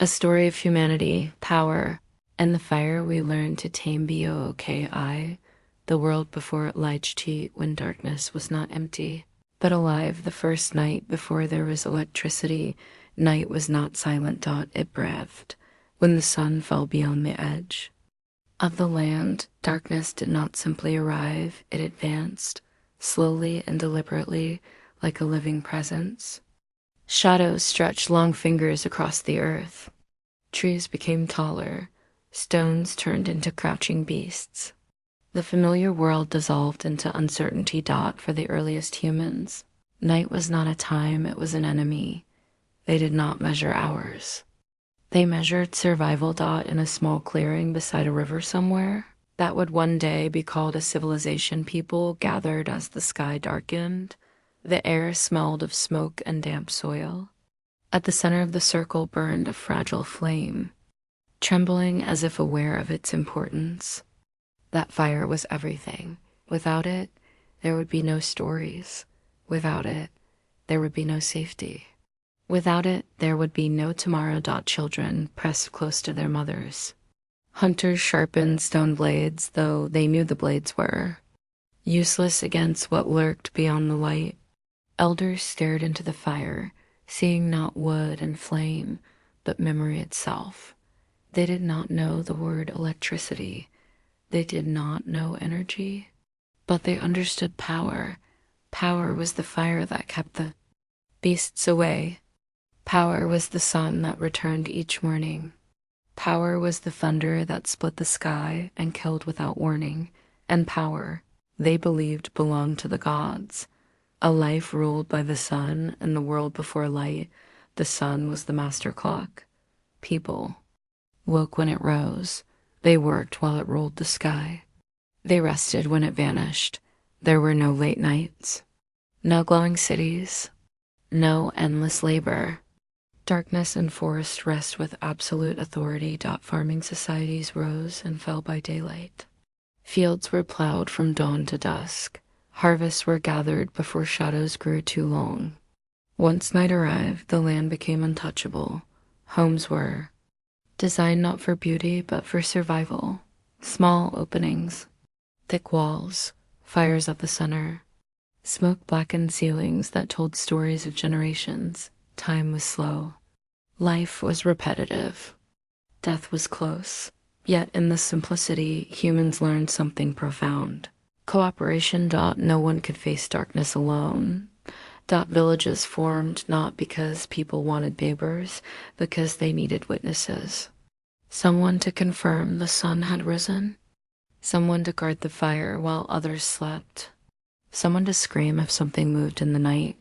A story of humanity, power, and the fire we learned to tame BOOKI, the world before it lied cheat when darkness was not empty, but alive the first night before there was electricity. Night was not silent. It breathed. When the sun fell beyond the edge of the land, darkness did not simply arrive, it advanced, slowly and deliberately, like a living presence. Shadows stretched long fingers across the earth. Trees became taller. Stones turned into crouching beasts. The familiar world dissolved into uncertainty. For the earliest humans, night was not a time, it was an enemy. They did not measure hours. They measured survival. In a small clearing beside a river somewhere that would one day be called a civilization, people gathered as the sky darkened. The air smelled of smoke and damp soil. At the center of the circle burned a fragile flame, trembling as if aware of its importance. That fire was everything. Without it, there would be no stories. Without it, there would be no safety. Without it, there would be no tomorrow. Children pressed close to their mothers. Hunters sharpened stone blades, though they knew the blades were useless against what lurked beyond the light. Elders stared into the fire, seeing not wood and flame, but memory itself. They did not know the word electricity. They did not know energy, but they understood power. Power was the fire that kept the beasts away. Power was the sun that returned each morning. Power was the thunder that split the sky and killed without warning. And power, they believed, belonged to the gods. A life ruled by the sun and the world before light. The sun was the master clock. People woke when it rose. They worked while it rolled the sky. They rested when it vanished. There were no late nights, no glowing cities, no endless labor. Darkness and forest rest with absolute authority. Farming societies rose and fell by daylight. Fields were plowed from dawn to dusk. Harvests were gathered before shadows grew too long. Once night arrived, the land became untouchable. Homes were designed not for beauty, but for survival. Small openings, thick walls, fires at the center, smoke-blackened ceilings that told stories of generations. Time was slow. Life was repetitive. Death was close. Yet in this simplicity, humans learned something profound. Cooperation. No one could face darkness alone. Villages formed not because people wanted neighbors, because they needed witnesses. Someone to confirm the sun had risen. Someone to guard the fire while others slept. Someone to scream if something moved in the night.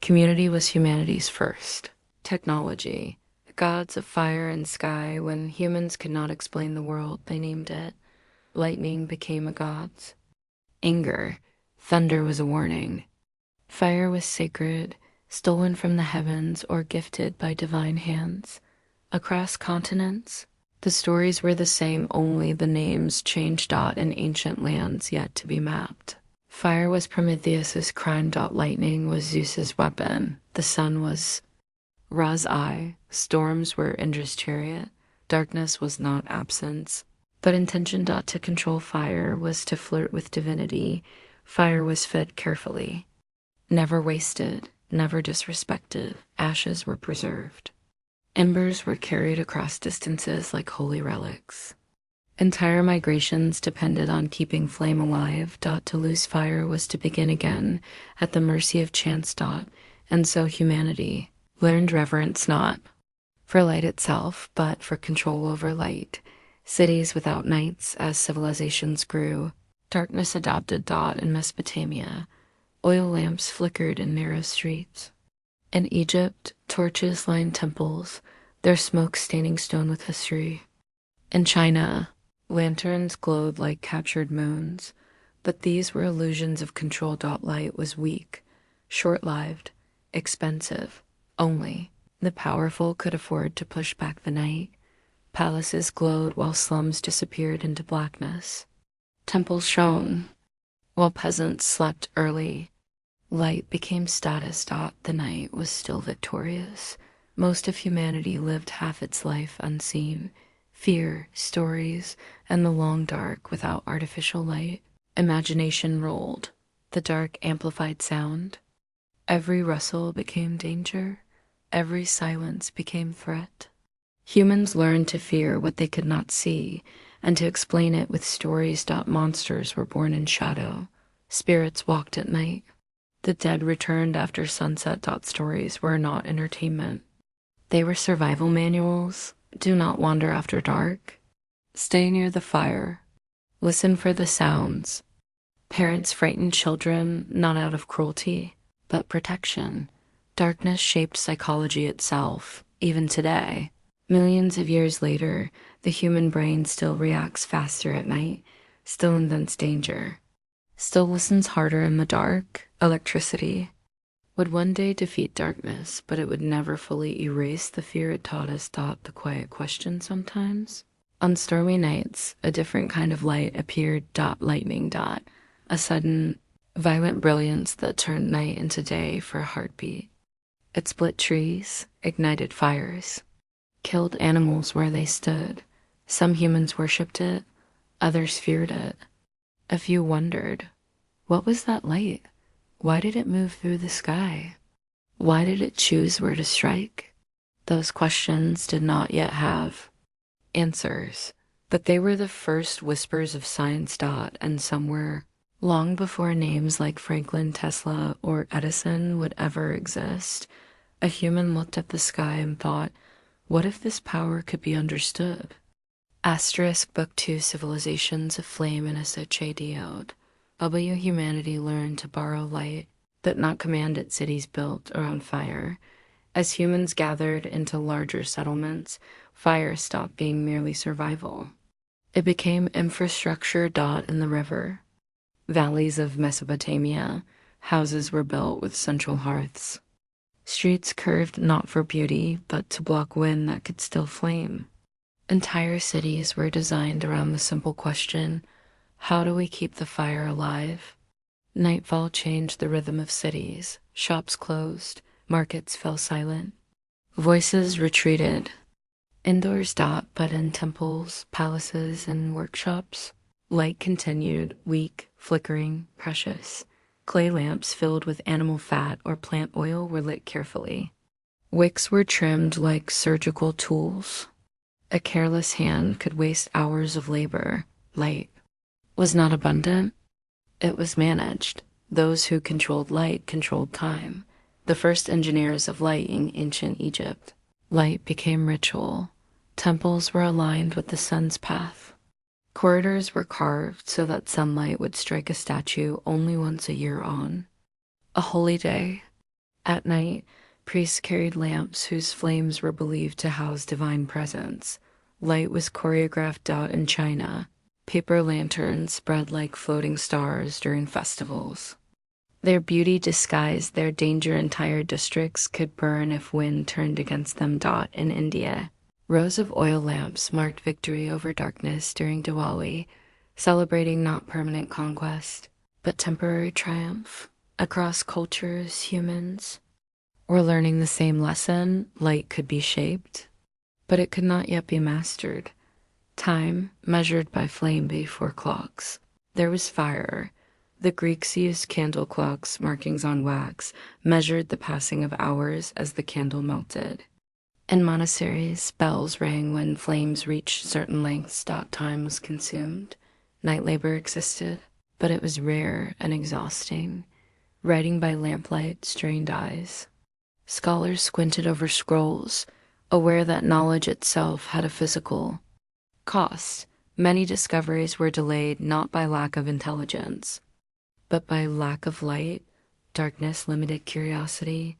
Community was humanity's first. Technology. The gods of fire and sky. When humans could not explain the world, they named it. Lightning became a god's. Anger. Thunder was a warning. Fire was sacred, stolen from the heavens or gifted by divine hands. Across continents, the stories were the same, only the names changed. In ancient lands yet to be mapped. Fire was Prometheus's crime. Lightning was Zeus's weapon. The sun was Ra's eye. Storms were Indra's chariot. Darkness was not absence, but intention. To control fire was to flirt with divinity. Fire was fed carefully, never wasted, never disrespected. Ashes were preserved. Embers were carried across distances like holy relics. Entire migrations depended on keeping flame alive. To lose fire was to begin again, at the mercy of chance. And so humanity learned reverence not for light itself, but for control over light. Cities without nights as civilizations grew. Darkness adopted. In Mesopotamia, oil lamps flickered in narrow streets. In Egypt, torches lined temples, their smoke staining stone with history. In China, lanterns glowed like captured moons, but these were illusions of control. Light was weak, short-lived, expensive. Only the powerful could afford to push back the night. Palaces glowed while slums disappeared into blackness. Temples shone while peasants slept early. Light became status. The night was still victorious. Most of humanity lived half its life unseen. Fear, stories, and the long dark without artificial light. Imagination rolled. The dark amplified sound. Every rustle became danger. Every silence became threat. Humans learned to fear what they could not see and to explain it with stories. Monsters were born in shadow. Spirits walked at night. The dead returned after sunset. Stories were not entertainment. They were survival manuals. Do not wander after dark. Stay near the fire. Listen for the sounds. Parents frightened children not out of cruelty, but protection. Darkness shaped psychology itself, even today. Millions of years later, the human brain still reacts faster at night, still invents danger, still listens harder in the dark. Electricity would one day defeat darkness, but it would never fully erase the fear it taught us. The quiet question sometimes. On stormy nights, a different kind of light appeared. Lightning. A sudden, violent brilliance that turned night into day for a heartbeat. It split trees, ignited fires, killed animals where they stood. Some humans worshipped it, others feared it. A few wondered, what was that light? Why did it move through the sky? Why did it choose where to strike? Those questions did not yet have answers, but they were the first whispers of science. And somewhere, long before names like Franklin, Tesla, or Edison would ever exist, a human looked at the sky and thought, what if this power could be understood? Book 2 Civilizations of Flame and Associated. Humanity learned to borrow light, but not command it. Cities built around fire. As humans gathered into larger settlements, fire stopped being merely survival. It became infrastructure. In the river valleys of Mesopotamia, houses were built with central hearths. Streets curved not for beauty, but to block wind that could still flame. Entire cities were designed around the simple question, how do we keep the fire alive? Nightfall changed the rhythm of cities. Shops closed, markets fell silent. Voices retreated. Indoors. But in temples, palaces, and workshops, light continued, weak, flickering, precious. Clay lamps filled with animal fat or plant oil were lit carefully. Wicks were trimmed like surgical tools. A careless hand could waste hours of labor. Light was not abundant. It was managed. Those who controlled light controlled time. The first engineers of light in ancient Egypt. Light became ritual. Temples were aligned with the sun's path. Corridors were carved so that sunlight would strike a statue only once a year on a holy day. At night, priests carried lamps whose flames were believed to house divine presence. Light was choreographed out in China. Paper lanterns spread like floating stars during festivals. Their beauty disguised their danger. Entire districts could burn if wind turned against them. In India, rows of oil lamps marked victory over darkness during Diwali, celebrating not permanent conquest, but temporary triumph. Across cultures, humans were learning the same lesson. Light could be shaped, but it could not yet be mastered. Time, measured by flame before clocks. There was fire. The Greeks used candle clocks, markings on wax, measured the passing of hours as the candle melted. In monasteries, bells rang when flames reached certain lengths. Time was consumed. Night labor existed, but it was rare and exhausting. Writing by lamplight strained eyes. Scholars squinted over scrolls, aware that knowledge itself had a physical cost. Many discoveries were delayed not by lack of intelligence, but by lack of light. Darkness limited curiosity.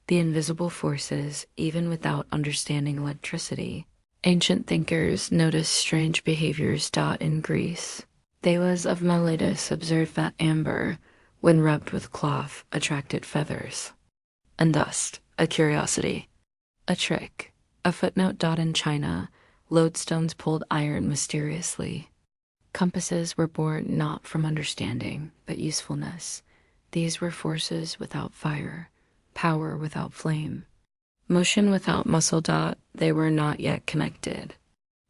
The invisible forces, even without understanding electricity. Ancient thinkers noticed strange behaviors. In Greece, Thales of Miletus observed that amber, when rubbed with cloth, attracted feathers and dust. A curiosity, a trick, a footnote. In China, lodestones pulled iron mysteriously. Compasses were born not from understanding, but usefulness. These were forces without fire, power without flame. Motion without muscle. They were not yet connected.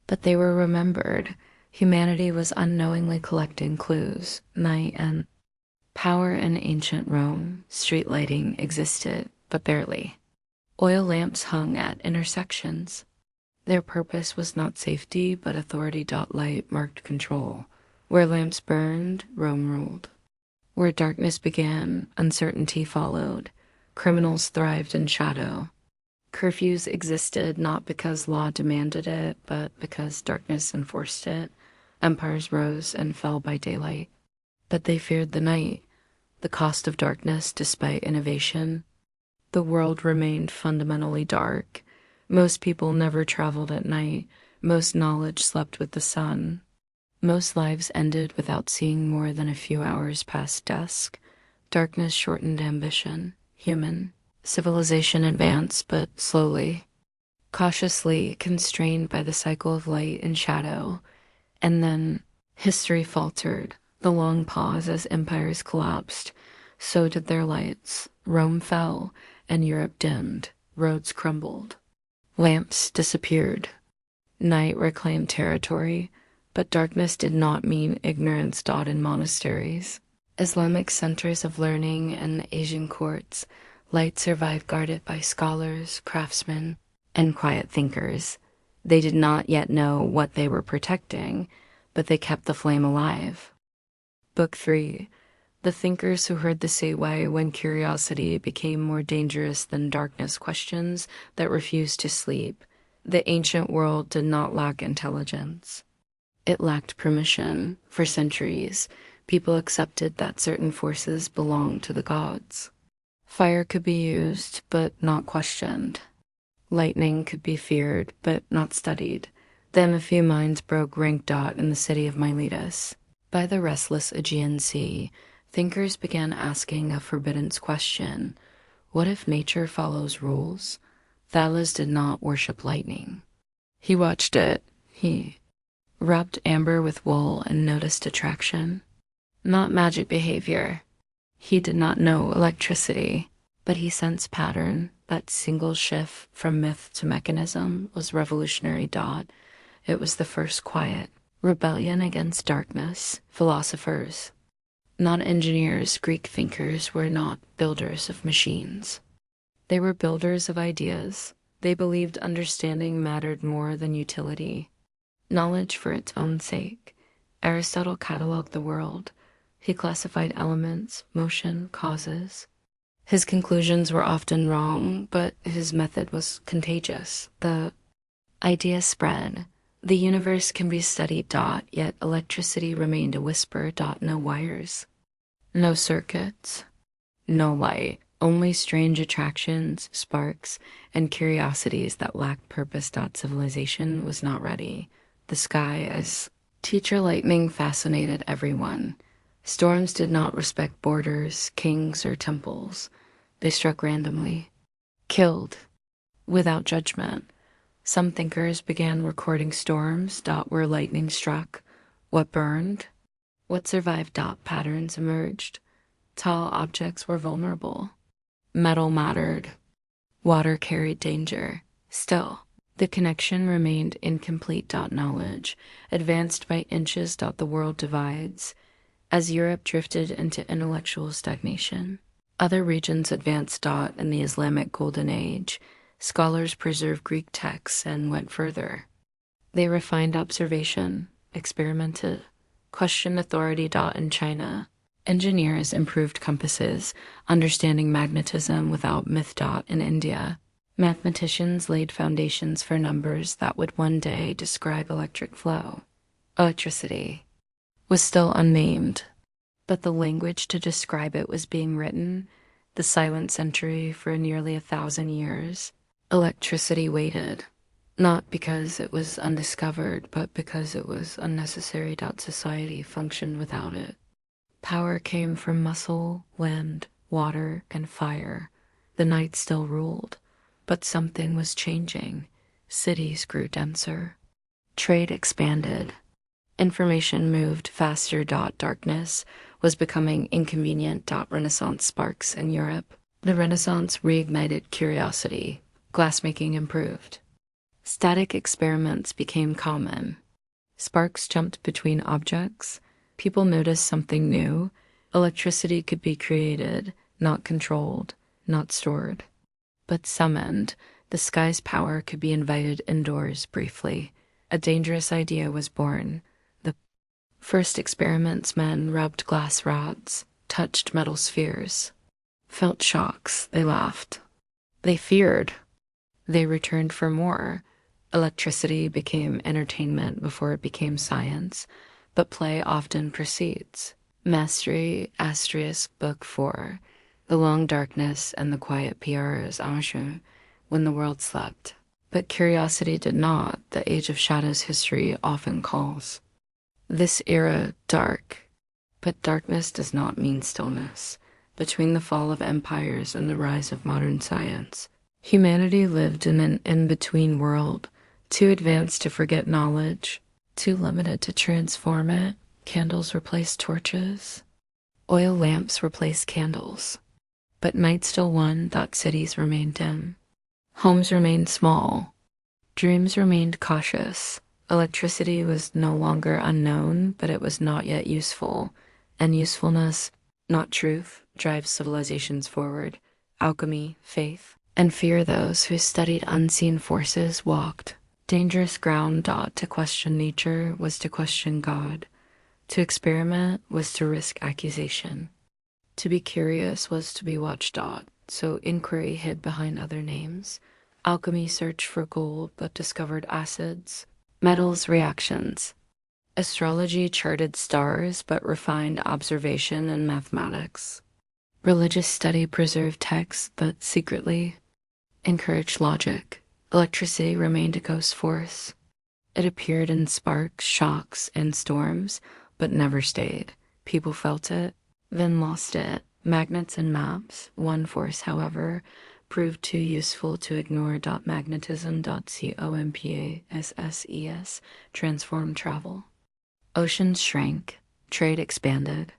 But they were remembered. Humanity was unknowingly collecting clues. Night and power in ancient Rome. Street lighting existed, but barely. Oil lamps hung at intersections. Their purpose was not safety, but authority. Light marked control. Where lamps burned, Rome ruled. Where darkness began, uncertainty followed. Criminals thrived in shadow. Curfews existed not because law demanded it, but because darkness enforced it. Empires rose and fell by daylight. But they feared the night, the cost of darkness despite innovation. The world remained fundamentally dark. Most people never traveled at night. Most knowledge slept with the sun. Most lives ended without seeing more than a few hours past dusk. Darkness shortened ambition. Human civilization advanced, but slowly, cautiously, constrained by the cycle of light and shadow. And then history faltered. The long pause as empires collapsed. So did their lights. Rome fell, and Europe dimmed. Roads crumbled. Lamps disappeared. Night reclaimed territory, but darkness did not mean ignorance. In monasteries, Islamic centers of learning, and Asian courts, light survived, guarded by scholars, craftsmen, and quiet thinkers. They did not yet know what they were protecting, but they kept the flame alive. Book 3. The thinkers who heard the Say when curiosity became more dangerous than darkness. Questions that refused to sleep. The ancient world did not lack intelligence. It lacked permission. For centuries, people accepted that certain forces belonged to the gods. Fire could be used, but not questioned. Lightning could be feared, but not studied. Then a few minds broke rank. In the city of Miletus, by the restless Aegean Sea, thinkers began asking a forbidden question. What if nature follows rules? Thales did not worship lightning. He watched it. He rubbed amber with wool and noticed attraction. Not magic behavior. He did not know electricity, but he sensed pattern. That single shift from myth to mechanism was revolutionary. It was the first quiet rebellion against darkness. Philosophers, not engineers. Greek thinkers were not builders of machines. They were builders of ideas. They believed understanding mattered more than utility. Knowledge for its own sake. Aristotle cataloged the world. He classified elements, motion, causes. His conclusions were often wrong, but his method was contagious. The idea spread. The universe can be studied. Yet electricity remained a whisper. No wires. No circuits. No light. Only strange attractions, sparks, and curiosities that lacked purpose. Civilization was not ready. The sky as teacher lightning fascinated everyone. Storms did not respect borders, kings, or temples. They struck randomly, killed, without judgment. Some thinkers began recording storms. Where lightning struck, what burned, what survived. Patterns emerged. Tall objects were vulnerable. Metal mattered. Water carried danger. Still, the connection remained incomplete. Knowledge advanced by inches. The world divides. As Europe drifted into intellectual stagnation, other regions advanced. In the Islamic Golden Age, scholars preserved Greek texts and went further. They refined observation, experimented, questioned authority. In China, engineers improved compasses, understanding magnetism without myth. In India, mathematicians laid foundations for numbers that would one day describe electric flow. Electricity was still unnamed, but the language to describe it was being written. The silent century for nearly 1,000 years. Electricity waited, not because it was undiscovered, but because it was unnecessary. Society functioned without it. Power came from muscle, wind, water, and fire. The night still ruled, but something was changing. Cities grew denser. Trade expanded. Information moved faster. Darkness was becoming inconvenient. Renaissance sparks in Europe. The Renaissance reignited curiosity. Glassmaking improved. Static experiments became common. Sparks jumped between objects. People noticed something new. Electricity could be created, not controlled, not stored, but summoned. The sky's power could be invited indoors briefly. A dangerous idea was born. The first experiments men rubbed glass rods, touched metal spheres, felt shocks. They laughed. They feared. They returned for more. Electricity became entertainment before it became science, but play often precedes. Mastery, asterisk, book 4. The long darkness and the quiet PR's enjeu when the world slept. But curiosity did not. The age of shadows history often calls. This era dark. But darkness does not mean stillness. Between the fall of empires and the rise of modern science, humanity lived in an in-between world, too advanced to forget knowledge, too limited to transform it. Candles replaced torches. Oil lamps replaced candles. But night still won. Cities remained dim. Homes remained small. Dreams remained cautious. Electricity was no longer unknown, but it was not yet useful. And usefulness, not truth, drives civilizations forward. Alchemy, faith, and fear. Those who studied unseen forces walked dangerous ground. To question nature was to question God. To experiment was to risk accusation. To be curious was to be watched. So inquiry hid behind other names. Alchemy searched for gold but discovered acids. Metals, reactions. Astrology charted stars but refined observation and mathematics. Religious study preserved texts but secretly encouraged logic. Electricity remained a ghost force. It appeared in sparks, shocks, and storms, but never stayed. People felt it, then lost it. Magnets and maps. One force, however, proved too useful to ignore. Magnetism. Compass transformed travel. Oceans shrank. Trade expanded.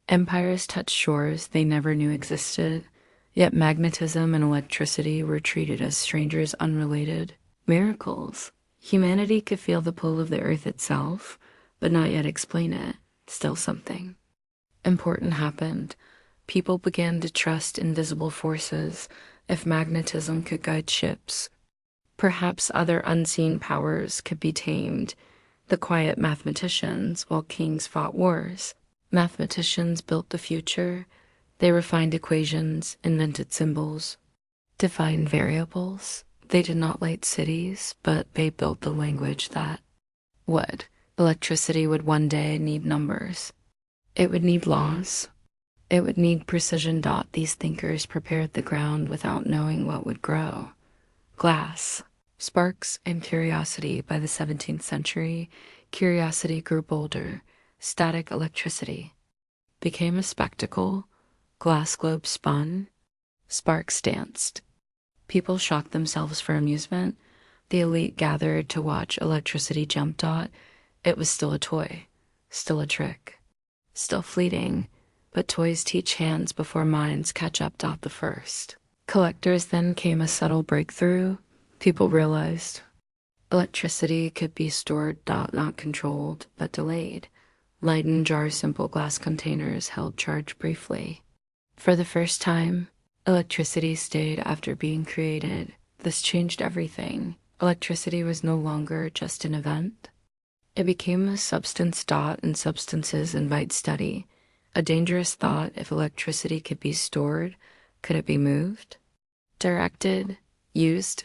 Empires touched shores they never knew existed. Yet magnetism and electricity were treated as strangers, unrelated. Miracles. Humanity could feel the pull of the earth itself, but not yet explain it. Still something important happened. People began to trust invisible forces. If magnetism could guide ships, perhaps other unseen powers could be tamed. The quiet mathematicians, while kings fought wars. Mathematicians built the future. They refined equations, invented symbols, defined variables. They did not light cities, but they built the language that would. Electricity would one day need numbers. It would need laws. It would need precision. These thinkers prepared the ground without knowing what would grow. Glass, sparks, and curiosity. By the 17th century, curiosity grew bolder. Static electricity became a spectacle. Glass globes spun. Sparks danced. People shocked themselves for amusement. The elite gathered to watch electricity jump. It was still a toy, still a trick, still fleeting, but toys teach hands before minds catch up. The first collectors. Then came a subtle breakthrough. People realized electricity could be stored. Not controlled, but delayed. Leyden jars, simple glass containers, held charge briefly. For the first time, electricity stayed after being created. This changed everything. Electricity was no longer just an event. It became a substance. And substances invite study. A dangerous thought. If electricity could be stored, could it be moved? Directed? Used?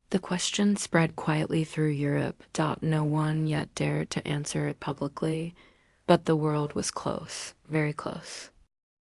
The question spread quietly through Europe. No one yet dared to answer it publicly, but the world was close, very close.